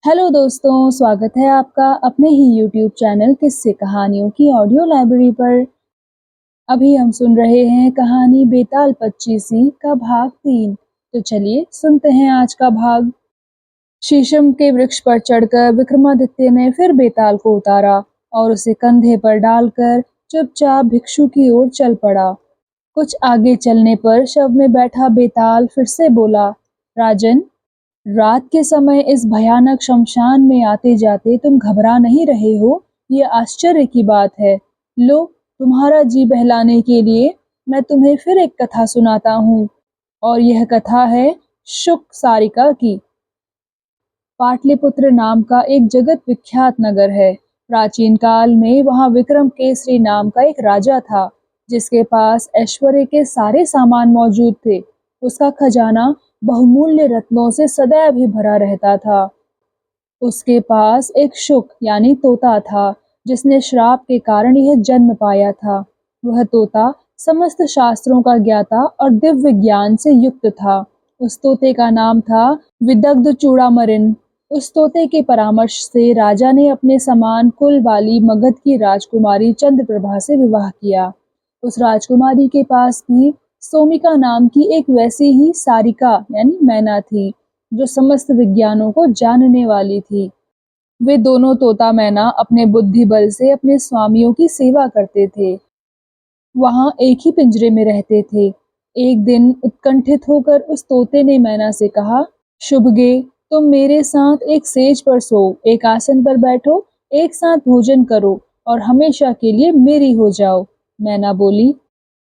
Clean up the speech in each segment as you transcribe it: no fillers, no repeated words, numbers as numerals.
Hello दोस्तों, स्वागत है आपका अपने ही यूट्यूब चैनल किस्से कहानियों की ऑडियो लाइब्रेरी पर। अभी हम सुन रहे हैं कहानी बेताल पच्चीसी का भाग 3। तो चलिए सुनते हैं आज का भाग। शीशम के वृक्ष पर चढ़कर विक्रमादित्य ने फिर बेताल को उतारा और उसे कंधे पर डालकर चुपचाप भिक्षु की ओर चल पड़ा। कुछ आगे चलने पर शव में बैठा बेताल फिर से बोला, राजन, रात के समय इस भयानक शमशान में आते जाते तुम घबरा नहीं रहे हो, ये आश्चर्य की बात है। लो, तुम्हारा जी बहलाने के लिए मैं तुम्हें फिर एक कथा सुनाता हूँ। और यह कथा है शुक सारिका की। पाटलिपुत्र नाम का एक जगत विख्यात नगर है। प्राचीन काल में वहाँ विक्रम केसरी नाम का एक राजा था, जिसके पास ऐश्वर्य के सारे सामान मौजूद थे। उसका खजाना बहुमूल्य रत्नों से सदैव ही भरा रहता था। उसके पास एक शुक यानी तोता था, जिसने श्राप के कारण यह जन्म पाया था। वह तोता समस्त शास्त्रों का ज्ञाता और दिव्य ज्ञान से युक्त था। उस तोते का नाम था विदग्ध चूड़ामणि। उस तोते के परामर्श से राजा ने अपने समान कुल वाली मगध की राजकुमारी चंद्रप्रभा से विवाह किया। उस राजकुमारी के पास भी सोमिका नाम की एक वैसी ही सारिका यानी मैना थी, जो समस्त विज्ञानों को जानने वाली थी। वे दोनों तोता मैना अपने बुद्धि बल से अपने स्वामियों की सेवा करते थे। वहां एक ही पिंजरे में रहते थे। एक दिन उत्कंठित होकर उस तोते ने मैना से कहा, शुभगे, तुम मेरे साथ एक सेज पर सो, एक आसन पर बैठो, एक साथ भोजन करो और हमेशा के लिए मेरी हो जाओ। मैना बोली,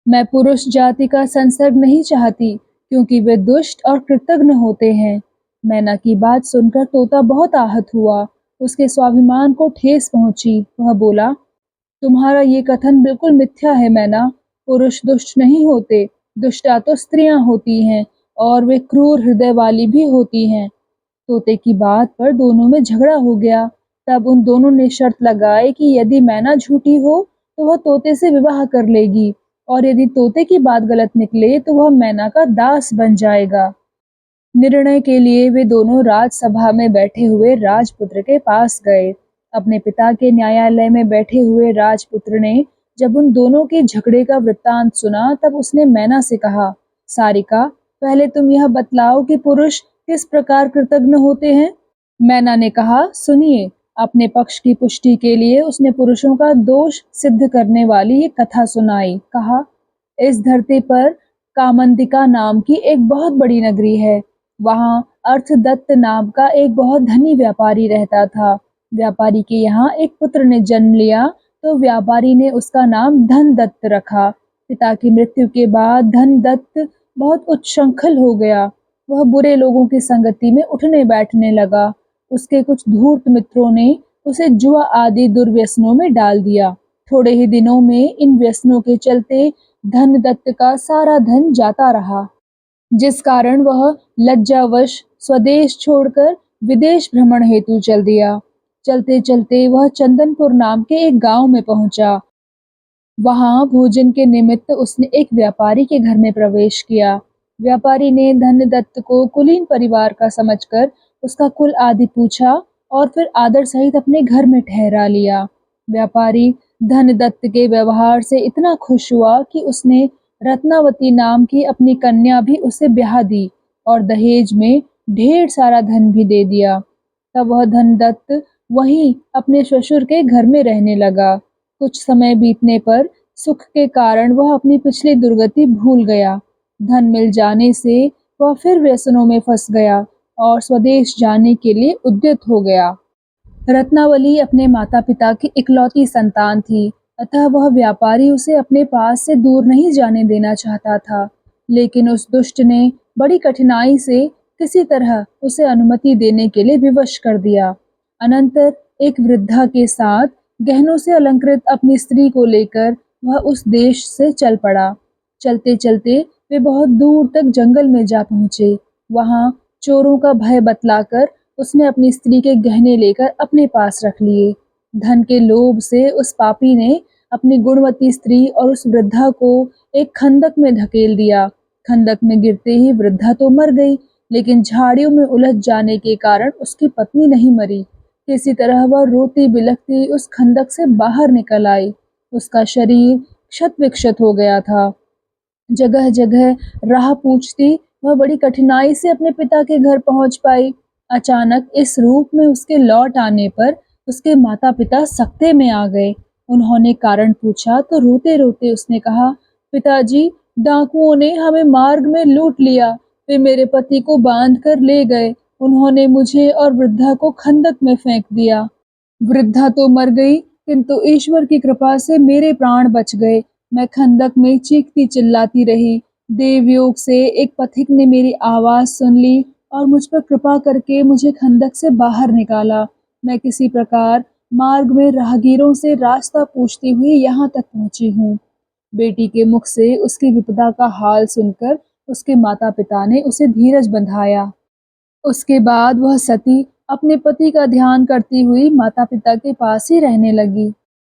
मैं पुरुष जाति का संसर्ग नहीं चाहती, क्योंकि वे दुष्ट और कृतघ्न होते हैं। मैना की बात सुनकर तोता बहुत आहत हुआ। उसके स्वाभिमान को ठेस पहुंची। वह बोला, तुम्हारा ये कथन बिल्कुल मिथ्या है मैना। पुरुष दुष्ट नहीं होते, दुष्टा तो स्त्रियां होती हैं, और वे क्रूर हृदय वाली भी होती हैं। तोते की बात पर दोनों में झगड़ा हो गया। तब उन दोनों ने शर्त लगाई कि यदि मैना झूठी हो तो वह तोते से विवाह कर लेगी, और यदि तोते की बात गलत निकले तो वह मैना का दास बन जाएगा। निर्णय के लिए वे दोनों राजसभा में बैठे हुए राजपुत्र के पास गए। अपने पिता के न्यायालय में बैठे हुए राजपुत्र ने जब उन दोनों के झगड़े का वृत्तांत सुना, तब उसने मैना से कहा, सारिका, पहले तुम यह बतलाओ कि पुरुष किस प्रकार कृतघ्न होते हैं। मैना ने कहा, सुनिए। अपने पक्ष की पुष्टि के लिए उसने पुरुषों का दोष सिद्ध करने वाली ये कथा सुनाई। कहा, इस धरती पर कामंदिका नाम की एक बहुत बड़ी नगरी है। वहाँ अर्थदत्त नाम का एक बहुत धनी व्यापारी रहता था। व्यापारी के यहाँ एक पुत्र ने जन्म लिया, तो व्यापारी ने उसका नाम धनदत्त रखा। पिता की मृत्यु के बाद धनदत्त बहुत उच्छृंखल हो गया। वह बुरे लोगों की संगति में उठने बैठने लगा। उसके कुछ धूर्त मित्रों ने उसे जुआ आदि दुर्व्यसनों में डाल दिया। थोड़े ही दिनों में इन व्यसनों के चलते धनदत्त का सारा धन जाता रहा, जिस कारण वह लज्जावश स्वदेश छोड़कर विदेश भ्रमण हेतु चल दिया। चलते चलते वह चंदनपुर नाम के एक गांव में पहुंचा। वहां भोजन के निमित्त उसने एक व्यापारी के घर में प्रवेश किया। व्यापारी ने धनदत्त को कुलीन परिवार का समझकर उसका कुल आदि पूछा और फिर आदर सहित अपने घर में ठहरा लिया। व्यापारी धनदत्त के व्यवहार से इतना खुश हुआ कि उसने रत्नावती नाम की अपनी कन्या भी उसे ब्याह दी और दहेज में ढेर सारा धन भी दे दिया। तब वह धनदत्त वहीं अपने ससुर के घर में रहने लगा। कुछ समय बीतने पर सुख के कारण वह अपनी पिछली दुर्गति भूल गया। धन मिल जाने से वह फिर व्यसनों में फंस गया और स्वदेश जाने के लिए उद्यत हो गया। रत्नावली अपने माता पिता की इकलौती संतान थी, अतः वह व्यापारी उसे अपने पास से दूर नहीं जाने देना चाहता था। लेकिन उस दुष्ट ने बड़ी कठिनाई से किसी तरह उसे अनुमति देने के लिए विवश कर दिया। अनंतर एक वृद्धा के साथ गहनों से अलंकृत अपनी स्त्री को लेकर वह उस देश से चल पड़ा। चलते चलते वे बहुत दूर तक जंगल में जा पहुंचे। वहां चोरों का भय बतलाकर उसने अपनी स्त्री के गहने लेकर अपने पास रख लिए। धन के लोभ से उस पापी ने अपनी गुणवती स्त्री और उस वृद्धा को एक खंदक में धकेल दिया। खंदक में गिरते ही वृद्धा तो मर गई, लेकिन झाड़ियों में उलझ जाने के कारण उसकी पत्नी नहीं मरी। किसी तरह वह रोती बिलखती उस खंदक से बाहर निकल आई। उसका शरीर क्षत विक्षत हो गया था। जगह जगह राह पूछती वह बड़ी कठिनाई से अपने पिता के घर पहुंच पाई। अचानक इस रूप में उसके लौट आने पर उसके माता पिता सकते में आ गए। उन्होंने कारण पूछा तो रोते रोते उसने कहा, पिताजी, डाकुओं ने हमें मार्ग में लूट लिया। वे मेरे पति को बांध कर ले गए। उन्होंने मुझे और वृद्धा को खंदक में फेंक दिया। वृद्धा तो मर गई, किंतु ईश्वर की कृपा से मेरे प्राण बच गए। मैं खंदक में चीखती चिल्लाती रही। देवयोग से एक पथिक ने मेरी आवाज सुन ली और मुझ पर कृपा करके मुझे खंदक से बाहर निकाला। मैं किसी प्रकार मार्ग में राहगीरों से रास्ता पूछती हुई यहाँ तक पहुँची हूँ। बेटी के मुख से उसकी विपदा का हाल सुनकर उसके माता पिता ने उसे धीरज बंधाया। उसके बाद वह सती अपने पति का ध्यान करती हुई माता-पिता के पास ही रहने लगी।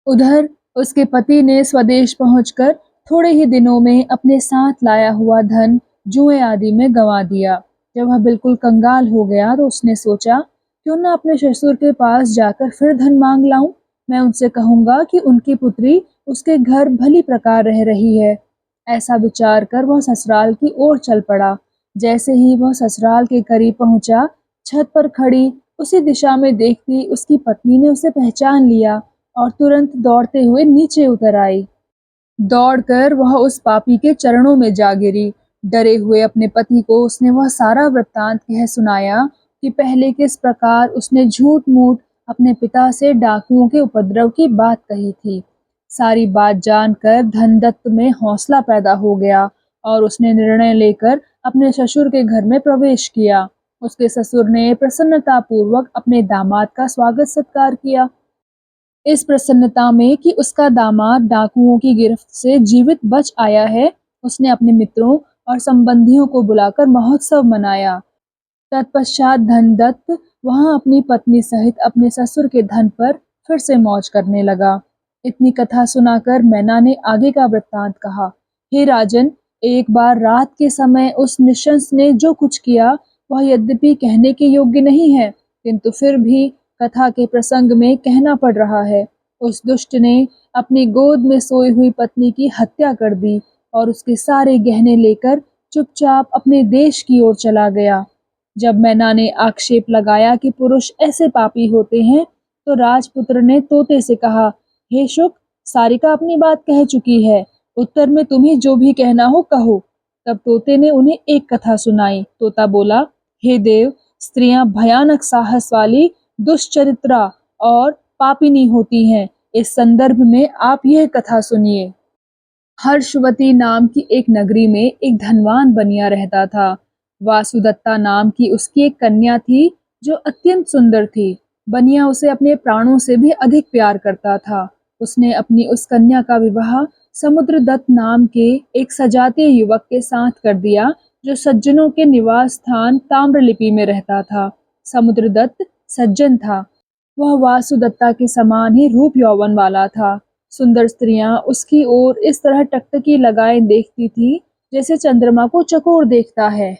उधर उसके पति ने स्वदेश पहुंचकर थोड़े ही दिनों में अपने साथ लाया हुआ धन जुए आदि में गंवा दिया। जब वह बिल्कुल कंगाल हो गया तो उसने सोचा, क्यों न अपने ससुर के पास जाकर फिर धन मांग लाऊं। मैं उनसे कहूंगा कि उनकी पुत्री उसके घर भली प्रकार रह रही है। ऐसा विचार कर वह ससुराल की ओर चल पड़ा। जैसे ही वह ससुराल के करीब पहुंचा, छत पर खड़ी उसी दिशा में देखती उसकी पत्नी ने उसे पहचान लिया और तुरंत दौड़ते हुए नीचे उतर आई। दौड़कर वह उस पापी के चरणों में जा गिरी। डरे हुए अपने पति को उसने वह सारा वृत्तांत कह सुनाया कि पहले किस प्रकार उसने झूठ मूठ अपने पिता से डाकुओं के उपद्रव की बात कही थी। सारी बात जानकर धनदत्त में हौसला पैदा हो गया और उसने निर्णय लेकर अपने ससुर के घर में प्रवेश किया। उसके ससुर ने प्रसन्नता पूर्वक अपने दामाद का स्वागत सत्कार किया। इस प्रसन्नता में कि उसका दामाद डाकुओं की गिरफ्त से जीवित बच आया है, उसने अपने मित्रों और संबंधियों को बुलाकर महोत्सव मनाया। तत्पश्चात धनदत्त वहां अपनी पत्नी सहित अपने ससुर के धन पर फिर से मौज करने लगा। इतनी कथा सुनाकर मैना ने आगे का वृत्तांत कहा। हे राजन, एक बार रात के समय उस निशंस ने जो कुछ किया वह यद्यपि कहने के योग्य नहीं है, किंतु फिर भी कथा के प्रसंग में कहना पड़ रहा है। उस दुष्ट ने अपनी गोद में सोई हुई पत्नी की हत्या कर दी और उसके सारे गहने लेकर चुपचाप अपने देश की ओर चला गया। जब मैना ने आक्षेप लगाया कि पुरुष ऐसे पापी होते हैं, तो राजपुत्र ने तोते से कहा, हे शुक, सारिका अपनी बात कह चुकी है, उत्तर में तुम्हें जो भी कहना हो कहो। तब तोते ने उन्हें एक कथा सुनाई। तोता बोला, हे देव, स्त्रियां भयानक साहस वाली, दुष्चरित्रा और पापिनी होती हैं। इस संदर्भ में आप यह कथा सुनिए। हर्षवती नाम की एक नगरी में एक धनवान बनिया रहता था। वासुदत्ता नाम की उसकी एक कन्या थी जो अत्यंत सुंदर थी। बनिया उसे अपने प्राणों से भी अधिक प्यार करता था। उसने अपनी उस कन्या का विवाह समुद्रदत्त नाम के एक सजातीय युवक के साथ कर दिया, जो सज्जनों के निवास स्थान ताम्रलिपि में रहता था। समुद्रदत्त सज्जन था। वह वासुदत्ता के समान ही रूप यौवन वाला था। सुंदर स्त्रियां उसकी ओर इस तरह टकटकी लगाए देखती थी जैसे चंद्रमा को चकोर देखता है।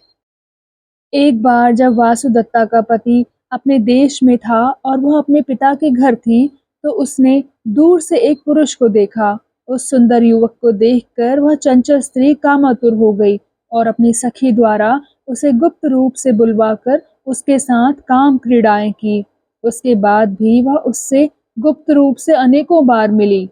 एक बार जब वासुदत्ता का पति अपने देश में था और वह अपने पिता के घर थी, तो उसने दूर से एक पुरुष को देखा। उस सुंदर युवक को देखकर वह चंचल स्त्री कामातुर हो गई और अपनी सखी द्वारा उसे गुप्त रूप से बुलवाकर उसके साथ काम क्रीड़ाएं की। उसके बाद भी वह उससे गुप्त रूप से अनेकों बार मिली।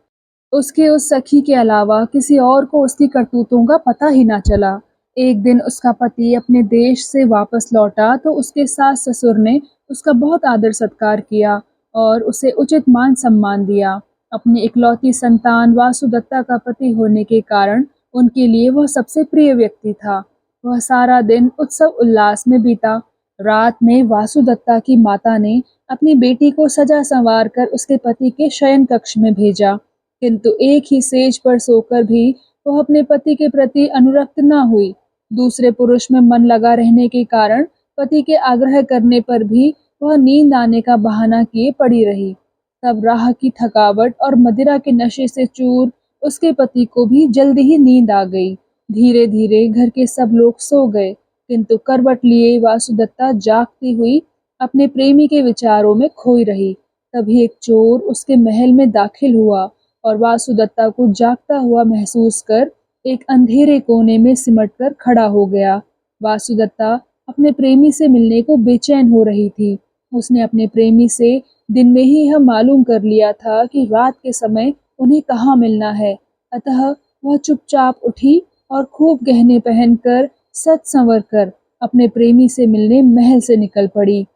उसके उस सखी के अलावा किसी और को उसकी करतूतों का पता ही ना चला। एक दिन उसका पति अपने देश से वापस लौटा तो उसके सास ससुर ने उसका बहुत आदर सत्कार किया और उसे उचित मान सम्मान दिया। अपनी इकलौती संतान वासुदत्ता का पति होने के कारण उनके लिए वह सबसे प्रिय व्यक्ति था। वह सारा दिन उत्सव उल्लास में बीता। रात में वासुदत्ता की माता ने अपनी बेटी को सजा संवार कर उसके पति के शयन कक्ष में भेजा, किंतु एक ही सेज पर सोकर भी वह अपने पति के प्रति अनुरक्त न हुई। दूसरे पुरुष में मन लगा रहने के कारण पति के आग्रह करने पर भी वह नींद आने का बहाना किए पड़ी रही। तब राह की थकावट और मदिरा के नशे से चूर उसके पति को भी जल्दी ही नींद आ गई। धीरे धीरे घर के सब लोग सो गए। किंतु करवट लिए वासुदत्ता जागती हुई अपने प्रेमी के विचारों में खोई रही। तभी एक चोर उसके महल में दाखिल हुआ और वासुदत्ता को जागता हुआ महसूस कर एक अंधेरे कोने में सिमट कर खड़ा हो गया। वासुदत्ता अपने प्रेमी से मिलने को बेचैन हो रही थी। उसने अपने प्रेमी से दिन में ही यह मालूम कर लिया था कि रात के समय उन्हें कहाँ मिलना है। अतः वह चुपचाप उठी और खूब गहने पहनकर सज संवर कर अपने प्रेमी से मिलने महल से निकल पड़ी।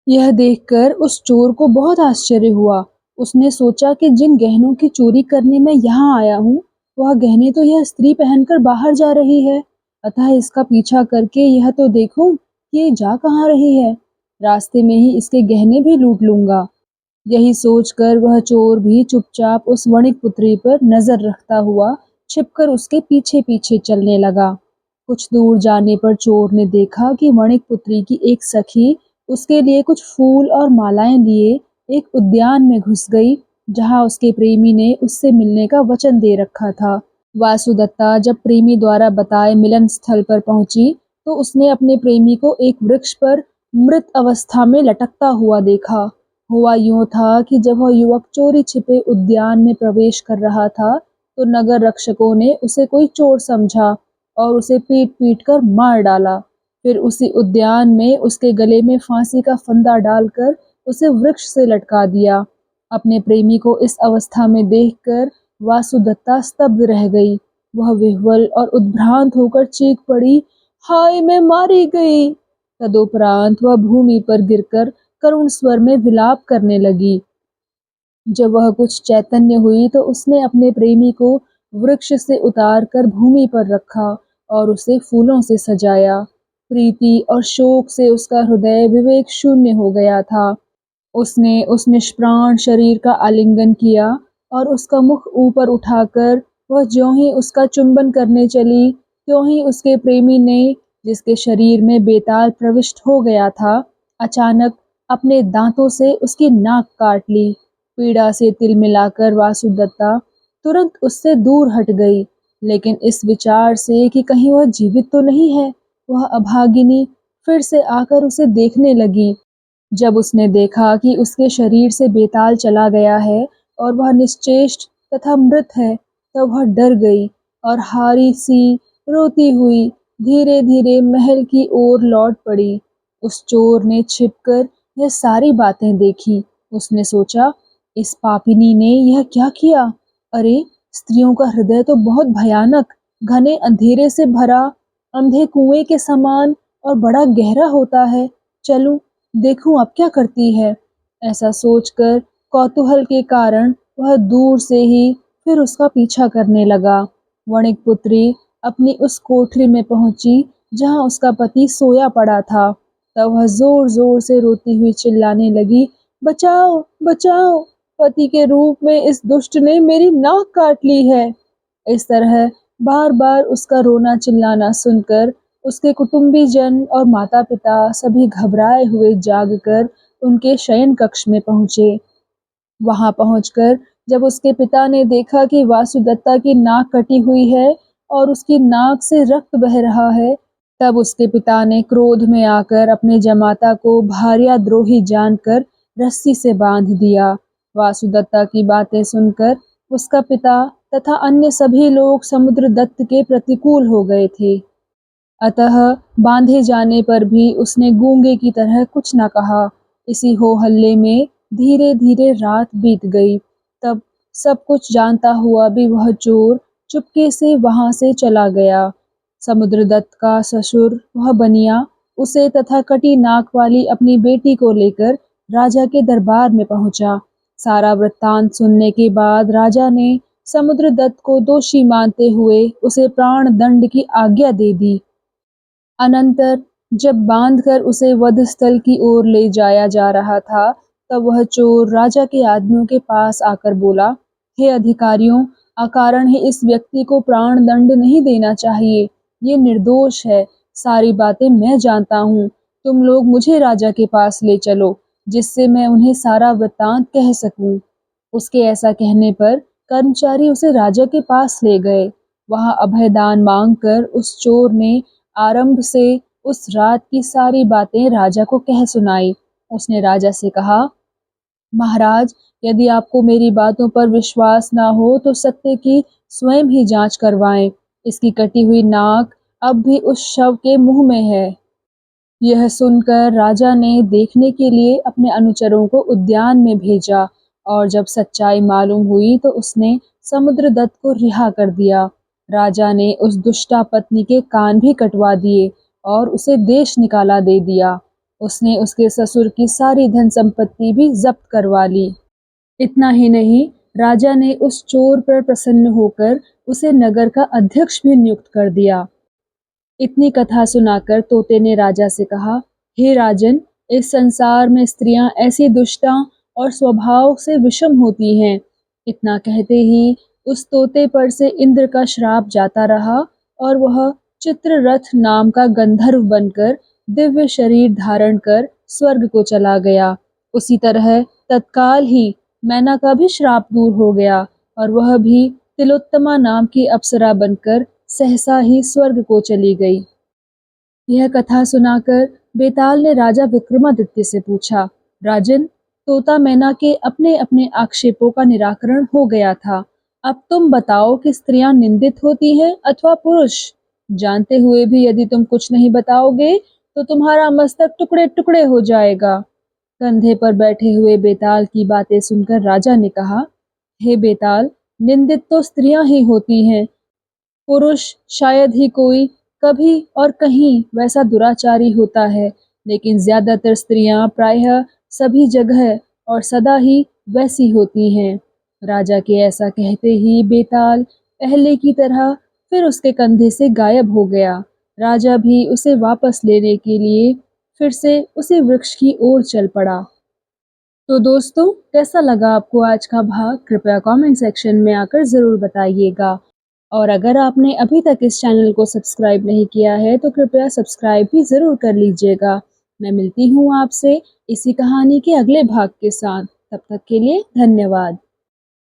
यह देखकर उस चोर को बहुत आश्चर्य हुआ। उसने सोचा कि जिन गहनों की चोरी करने मैं यहाँ आया हूँ, वह गहने तो यह स्त्री पहनकर बाहर जा रही है। अतः इसका पीछा करके यह तो देखूं कि ये जा कहाँ रही है। रास्ते में ही इसके गहने भी लूट लूंगा। यही सोचकर वह चोर भी चुपचाप उस वणिक पुत्री पर नजर रखता हुआ छिपकर उसके पीछे पीछे चलने लगा। कुछ दूर जाने पर चोर ने देखा कि वणिक पुत्री की एक सखी उसके लिए कुछ फूल और मालाएं लिए एक उद्यान में घुस गई, जहां उसके प्रेमी ने उससे मिलने का वचन दे रखा था। वासुदत्ता जब प्रेमी द्वारा बताए मिलन स्थल पर पहुंची तो उसने अपने प्रेमी को एक वृक्ष पर मृत अवस्था में लटकता हुआ देखा। हुआ यूं था कि जब वह युवक चोरी छिपे उद्यान में प्रवेश कर रहा था तो नगर रक्षकों ने उसे कोई चोर समझा और उसे पीट पीट कर मार डाला। फिर उसी उद्यान में उसके गले में फांसी का फंदा डालकर उसे वृक्ष से लटका दिया। अपने प्रेमी को इस अवस्था में देखकर वासुदत्ता स्तब्ध रह गई। वह विह्वल और उद्भ्रांत होकर चीख पड़ी, हाय मैं मारी गई। तदुपरांत वह भूमि पर गिरकर करुण स्वर में विलाप करने लगी। जब वह कुछ चैतन्य हुई तो उसने अपने प्रेमी को वृक्ष से उतार कर भूमि पर रखा और उसे फूलों से सजाया। प्रीति और शोक से उसका हृदय विवेक शून्य हो गया था। उसने उस निष्प्राण शरीर का आलिंगन किया और उसका मुख ऊपर उठाकर वह ज्यों ही उसका चुंबन करने चली, त्यों ही उसके प्रेमी ने, जिसके शरीर में बेताल प्रविष्ट हो गया था, अचानक अपने दांतों से उसकी नाक काट ली। पीड़ा से तिलमिलाकर वासुदत्ता तुरंत उससे दूर हट गई, लेकिन इस विचार से कि कहीं वह जीवित तो नहीं है, वह अभागिनी फिर से आकर उसे देखने लगी। जब उसने देखा कि उसके शरीर से बेताल चला गया है और वह निश्चेष्ट तथा मृत है, तब वह डर गई और हारी सी रोती हुई धीरे धीरे महल की ओर लौट पड़ी। उस चोर ने छिपकर यह सारी बातें देखी। उसने सोचा, इस पापिनी ने यह क्या किया? अरे, स्त्रियों का हृदय तो बहुत भयानक, घने अंधेरे से भरा, अंधे कुएं के समान और बड़ा गहरा होता है। चलूं, देखूं अब क्या करती है। ऐसा सोचकर कौतूहल के कारण वह दूर से ही फिर उसका पीछा करने लगा। वणिक पुत्री अपनी उस कोठरी में पहुंची जहां उसका पति सोया पड़ा था। तब वह जोर जोर से रोती हुई चिल्लाने लगी, बचाओ बचाओ, पति के रूप में इस दुष्ट ने मेरी नाक काट ली है। इस तरह बार बार उसका रोना चिल्लाना सुनकर उसके कुटुंबी जन और माता पिता सभी घबराए हुए जागकर उनके शयन कक्ष में पहुंचे। वहां पहुंचकर जब उसके पिता ने देखा कि वासुदत्ता की नाक कटी हुई है और उसकी नाक से रक्त बह रहा है, तब उसके पिता ने क्रोध में आकर अपने जमाता को भार्याद्रोही जानकर रस्सी से बांध दिया। वासुदत्ता की बातें सुनकर उसका पिता तथा अन्य सभी लोग समुद्रदत्त के प्रतिकूल हो गए थे। अतः बांधे जाने पर भी उसने गूंगे की तरह कुछ न कहा। इसी हो हल्ले में धीरे धीरे रात बीत गई। तब सब कुछ जानता हुआ भी वह चोर चुपके से वहां से चला गया। समुद्रदत्त का ससुर वह बनिया उसे तथा कटी नाक वाली अपनी बेटी को लेकर राजा के दरबार में पहुंचा। सारा वृत्तांत सुनने के बाद राजा ने समुद्रदत्त को दोषी मानते हुए उसे प्राण दंड की आज्ञा दे दी। अनंतर जब बांधकर उसे वध स्थल की ओर ले जाया जा रहा था, तब वह चोर राजा के आदमियों के पास आकर बोला, हे अधिकारियों, अकारण ही इस व्यक्ति को प्राण दंड नहीं देना चाहिए। ये निर्दोष है। सारी बातें मैं जानता हूँ। तुम लोग मुझे राजा के पास ले चलो, जिससे मैं उन्हें सारा वृत्तांत कह सकूं। उसके ऐसा कहने पर कर्मचारी उसे राजा के पास ले गए। वहां अभयदान मांगकर उस चोर ने आरंभ से उस रात की सारी बातें राजा को कह सुनाई। उसने राजा से कहा, महाराज, यदि आपको मेरी बातों पर विश्वास ना हो तो सत्य की स्वयं ही जांच करवाएं। इसकी कटी हुई नाक अब भी उस शव के मुंह में है। यह सुनकर राजा ने देखने के लिए अपने अनुचरों को उद्यान में भेजा और जब सच्चाई मालूम हुई तो उसने समुद्रदत्त को रिहा कर दिया। राजा ने उस दुष्टा पत्नी के कान भी कटवा दिए और उसे देश निकाला दे दिया। उसने उसके ससुर की सारी धन संपत्ति भी जब्त करवा ली। इतना ही नहीं, राजा ने उस चोर पर प्रसन्न होकर उसे नगर का अध्यक्ष भी नियुक्त कर दिया। इतनी कथा सुनाकर तोते ने राजा से कहा, हे राजन, इस संसार में स्त्रियां ऐसी दुष्टा और स्वभाव से विषम होती हैं। इतना कहते ही उस तोते पर से इंद्र का श्राप जाता रहा और वह चित्ररथ नाम का गंधर्व बनकर दिव्य शरीर धारण कर स्वर्ग को चला गया। उसी तरह तत्काल ही मैना का भी श्राप दूर हो गया और वह भी तिलोत्तमा नाम की अप्सरा बनकर सहसा ही स्वर्ग को चली गई। यह कथा सुनाकर बेताल ने राजा विक्रमादित्य से पूछा, राजन, तोता मैना के अपने अपने आक्षेपों का निराकरण हो गया था। अब तुम बताओ कि स्त्रियां निंदित होती हैं अथवा पुरुष? जानते हुए भी यदि तुम कुछ नहीं बताओगे तो तुम्हारा मस्तक टुकड़े टुकड़े हो जाएगा। कंधे पर बैठे हुए बेताल की बातें सुनकर राजा ने कहा, हे बेताल, निंदित तो स्त्रियां ही होती हैं। पुरुष शायद ही कोई कभी और कहीं वैसा दुराचारी होता है, लेकिन ज्यादातर स्त्रियां प्रायः सभी जगह और सदा ही वैसी होती हैं। राजा के ऐसा कहते ही बेताल पहले की तरह फिर उसके कंधे से गायब हो गया। राजा भी उसे वापस लेने के लिए फिर से उसी वृक्ष की ओर चल पड़ा। तो दोस्तों, कैसा लगा आपको आज का भाग? कृपया कमेंट सेक्शन में आकर ज़रूर बताइएगा। और अगर आपने अभी तक इस चैनल को सब्सक्राइब नहीं किया है तो कृपया सब्सक्राइब भी ज़रूर कर लीजिएगा। मैं मिलती हूँ आपसे इसी कहानी के अगले भाग के साथ। तब तक के लिए धन्यवाद।